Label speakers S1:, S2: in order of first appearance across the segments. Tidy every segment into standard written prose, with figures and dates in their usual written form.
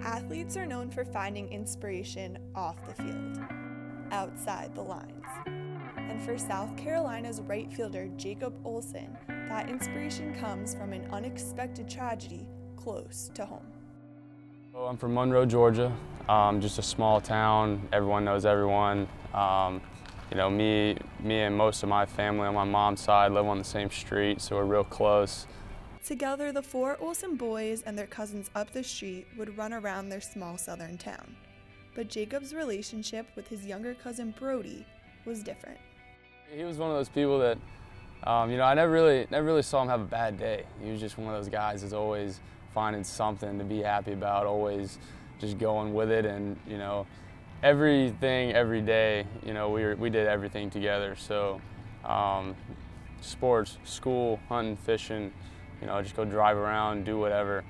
S1: Athletes are known for finding inspiration off the field, outside the lines. And for South Carolina's right fielder Jacob Olson, that inspiration comes from an unexpected tragedy close to home.
S2: I'm from Monroe, Georgia, just a small town. Everyone knows everyone. Me and most of my family on my mom's side live on the same street, so we're real close.
S1: Together, the four Olson boys and their cousins up the street would run around their small southern town. But Jacob's relationship with his younger cousin Brody was different.
S2: He was one of those people that, I never really saw him have a bad day. He was just one of those guys that's always finding something to be happy about, always just going with it, and everything, every day, we did everything together. So, sports, school, hunting, fishing, just go drive around, do whatever.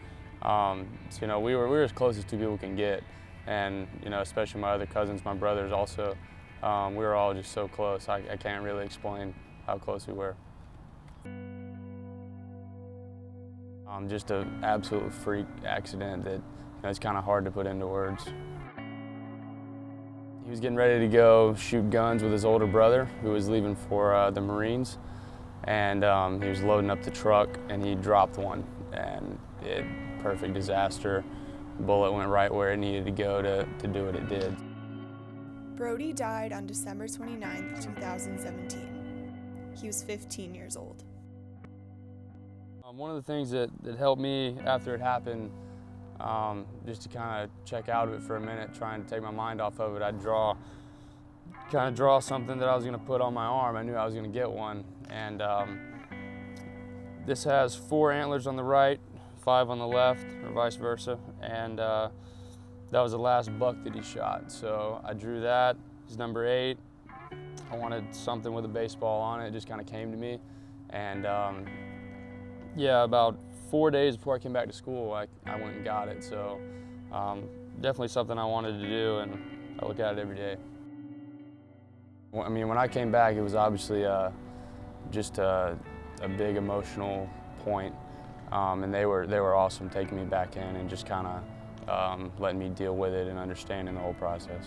S2: We were as close as two people can get, and especially my other cousins, my brothers also. We were all just so close. I can't really explain how close we were. Just an absolute freak accident that it's kind of hard to put into words. He was getting ready to go shoot guns with his older brother, who was leaving for the Marines, and he was loading up the truck, and he dropped one, and perfect disaster. The bullet went right where it needed to go to do what it did.
S1: Brody died on December 29, 2017. He was 15 years old.
S2: One of the things that helped me after it happened, just to kind of check out of it for a minute, trying to take my mind off of it, I'd draw something that I was going to put on my arm. I knew I was going to get one. And this has 4 antlers on the right, 5 on the left, or vice versa. And that was the last buck that he shot. So I drew that. It's number 8. I wanted something with a baseball on it. It just kind of came to me. And about 4 days before I came back to school, I went and got it. So definitely something I wanted to do, and I look at it every day. When I came back, it was obviously just a big emotional point, and they were awesome taking me back in and just kind of letting me deal with it and understanding the whole process.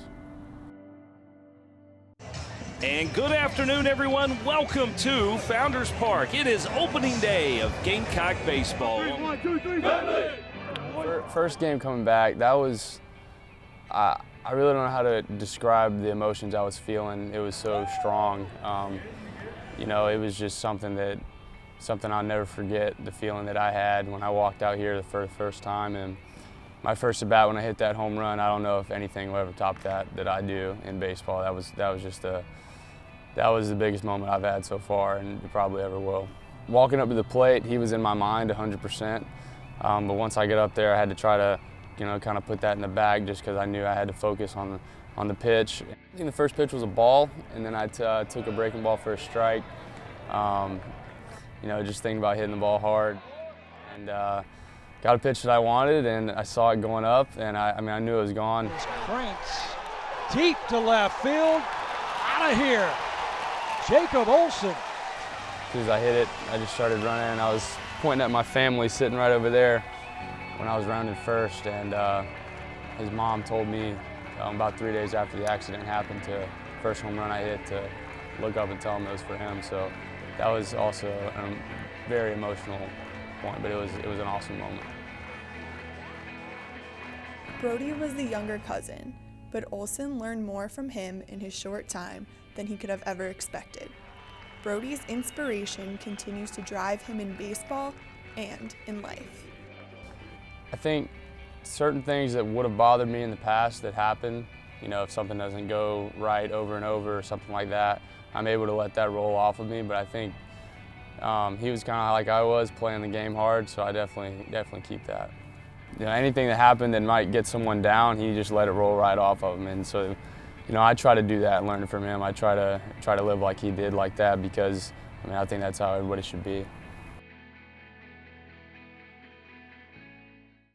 S3: And good afternoon, everyone. Welcome to Founders Park. It is opening day of Gamecock baseball.
S4: 1, 2, 3,
S2: First game coming back, that was, I really don't know how to describe the emotions I was feeling. It was so strong. It was just something I'll never forget, the feeling that I had when I walked out here for the first time. And my first at bat when I hit that home run, I don't know if anything will ever top that I do in baseball. That was the biggest moment I've had so far, and it probably ever will. Walking up to the plate, he was in my mind 100%. But once I get up there, I had to try to, kind of put that in the bag, just because I knew I had to focus on the pitch. I think the first pitch was a ball, and then I took a breaking ball for a strike. Just thinking about hitting the ball hard, and got a pitch that I wanted, and I saw it going up, and I knew it was gone.
S4: Cranks deep to left field, out of here. Jacob Olson.
S2: As soon as I hit it, I just started running. I was pointing at my family sitting right over there when I was rounding first, and his mom told me about 3 days after the accident happened, first home run I hit, to look up and tell him it was for him. So that was also a very emotional point, but it was an awesome moment.
S1: Brody was the younger cousin, but Olson learned more from him in his short time than he could have ever expected. Brody's inspiration continues to drive him in baseball and in life.
S2: I think certain things that would have bothered me in the past that happen, if something doesn't go right over and over or something like that, I'm able to let that roll off of me. But I think he was kind of like I was, playing the game hard, so I definitely keep that. Anything that happened that might get someone down, he just let it roll right off of him. And so, I try to do that and learn from him. I try to live like he did, like that, because I think that's how everybody should be.